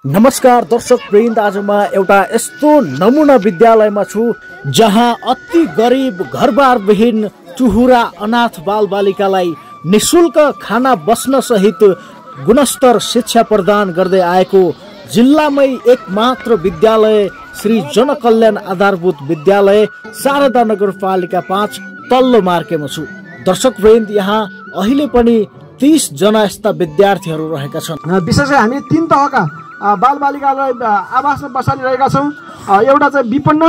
नमस्कार दर्शक वृन्द, आज म एउटा यस्तो नमुना विद्यालयमा छु जहाँ अति गरिब घरबारविहीन चुहुरा अनाथ बालबालिकालाई निशुल्क खाना बस्न सहित गुणस्तर शिक्षा प्रदान गर्दै आएको जिल्लामै एकमात्र विद्यालय श्री जनकल्याण आधारभूत विद्यालय शारदा नगरपालिका 5 तल्लो मार्केमा छु। दर्शक वृन्द, यहाँ अहिले पनि 30 जना यस्ता विद्यार्थीहरू रहेका छन्। विशेष हामी 3 तहका बालबालिकालाई आवासमा बसालिरहेका छौँ। एउटा चाहिँ विपन्न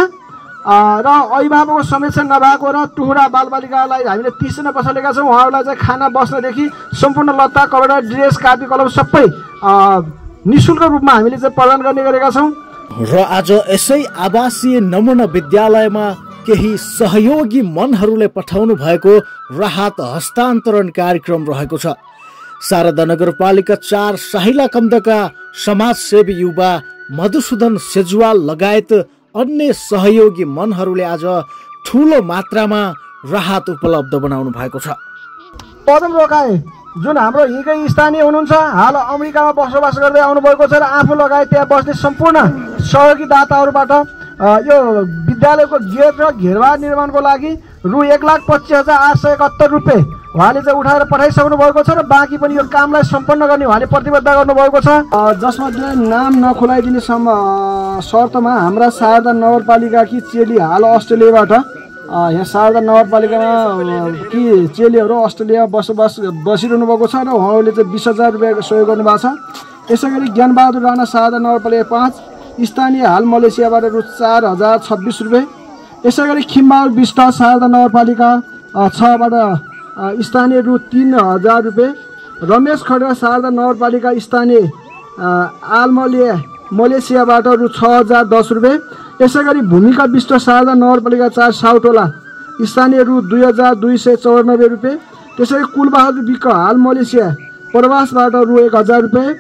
र अभिभावकको संरक्षण नभएको र टुहुरा बालबालिकालाई हामीले 30 जना बसालेका छौँ। उहाँहरूलाई चाहिँ खाना बस्नदेखि सम्पूर्ण लत्ता कपडा ड्रेस कापी कलम सबै निःशुल्क रूपमा हामीले चाहिँ प्रदान गर्ने गरेका छौँ। र आज यसै आवासीय नमुना विद्यालयमा केही सहयोगी मनहरूले पठाउनु भएको राहत हस्तान्तरण कार्यक्रम रहेको छ। शारदा नगरपालिका 4 साहिला कन्दका समाजसेवी युवा मधुसूदन सेजुवाल लगायत अन्य सहयोगी मनहरूले आज ठुलो मात्रामा राहत उपलब्ध बनाउनु भएको छ। पदम रोकाए जुन हाम्रो यहीँकै स्थानीय हुनुहुन्छ, हाल अमेरिकामा बसोबास गर्दै आउनुभएको छ र आफू लगायत त्यहाँ बस्ने सम्पूर्ण सहयोगी दाताहरूबाट यो विद्यालयको गेट र घेरबार निर्माणको लागि रु 1,25,871 रुपियाँ उहाँले चाहिँ उठाएर पठाइसक्नु भएको छ र बाँकी पनि यो कामलाई सम्पन्न गर्ने उहाँले प्रतिबद्ध गर्नुभएको छ। जसमध्ये नाम नखुलाइदिने शर्तमा हाम्रा शारदा नगरपालिकाकी चेली हाल अस्ट्रेलियाबाट यहाँ शारदा नगरपालिकामा कि चेलीहरू अस्ट्रेलियामा बसिरहनु भएको छ र उहाँहरूले चाहिँ 20,000 रुपियाँ सहयोग गर्नुभएको छ। यसै गरी ज्ञानबहादुर राणा शारदा नगरपालिका 5 स्थानीय हाल मलेसियाबाट रु 4,026 रुपियाँ। यसै गरी खिमबहादुर विष्ट शारदा नगरपालिका 6 बाट स्थानीय रु 3,000 रुपियाँ। रमेश खड्का शारदा नगरपालिका स्थानीय मलेसियाबाट रु 6,010 रुपियाँ। यसै गरी भूमिका विष्ट शारदा नगरपालिका 4 साउटोला स्थानीय रु 2,294 रुपियाँ। त्यसै गरी कुलबहादुर विक हाल मलेसिया प्रवासबाट रु 1,000 रुपियाँ।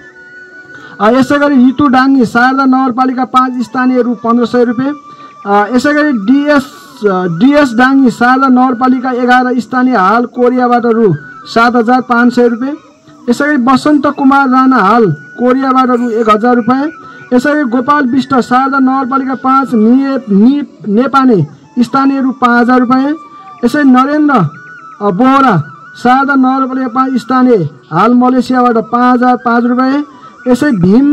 यसै गरी रितु डाङ्गी शारदा नगरपालिका 5 स्थानीय रु 1,500 रुपियाँ। यसै गरी डिएस डाङ्गी शारदा नगरपालिका 11 स्थानीय हाल कोरियाबाट रु 7,500 रुपियाँ। यसै गरी बसन्त कुमार राणा हाल कोरियाबाट रु 1,000 रुपियाँ। यसै गरी गोपाल विष्ट शारदा नगरपालिका 5 नेपाने स्थानीय रु 5,000 रुपियाँ। यसै नरेन्द्र बोहरा शारदा नगरपालिका 5 स्थानीय हाल मलेसियाबाट 5,005 रुपियाँ। यसै भीम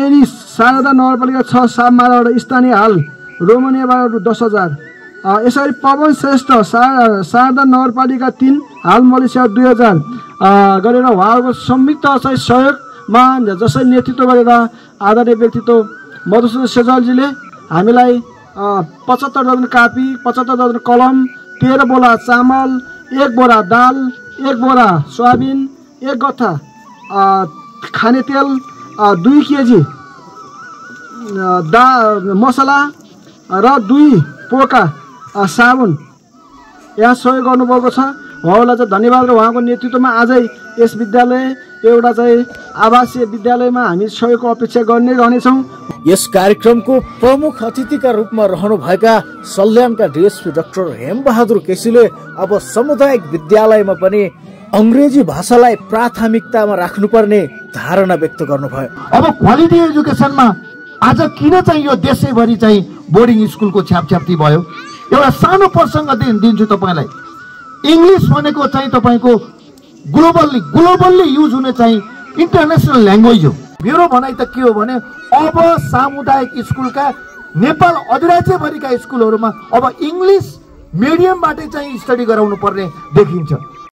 एरिस शारदा नगरपालिका 6 सामाराबाट स्थानीय हाल रोमानियाबाट रु 10,000। यसै गरी पवन श्रेष्ठ शारदा नगरपालिका 3 हाल मलेसिया 2,000 गरेर उहाँहरूको संयुक्त चाहिँ सहयोगमा जसै नेतृत्व गरेर आदरणीय व्यक्तित्व मधुसूदन सेजलजीले हामीलाई 75 दर्जन कापी, 75 दर्जन कलम, 13 बोरा चामल, 1 बोरा दाल, 1 बोरा सोयाबिन, 1 गट्ठा खाने तेल, 2 केजी मसला र 2 पोका साबुन यहाँ सहयोग गर्नुभएको छ। उहाँलाई चाहिँ धन्यवाद। र उहाँको नेतृत्वमा आजै यस विद्यालय एउटा चाहिँ आवासीय विद्यालयमा हामी सहयोगको अपेक्षा रहनेछौँ। यस कार्यक्रमको प्रमुख अतिथिका रूपमा रहनुभएका सल्यानका डिएसपी डाक्टर हेमबहादुर केसीले अब सामुदायिक विद्यालयमा पनि अंग्रेजी भाषालाई प्राथमिकतामा राख्नुपर्ने धारणा व्यक्त गर्नुभयो। अब क्वालिटी एजुकेसनमा आज किन चाहिँ यो देशैभरि चाहिँ बोर्डिङ स्कुलको छ्यापछ्याप्ती भयो? एउटा सानो प्रसङ्ग दिन्छु तपाईँलाई। इङ्ग्लिस भनेको चाहिँ तपाईँको ग्लोबल्ली युज हुने चाहिँ इन्टरनेसनल ल्याङ्ग्वेज हो। मेरो भनाइ त के हो भने अब सामुदायिक स्कुलका नेपाल अधिराज्यभरिका स्कुलहरूमा अब इङ्ग्लिस मिडियमबाटै चाहिँ स्टडी गराउनु पर्ने देखिन्छ।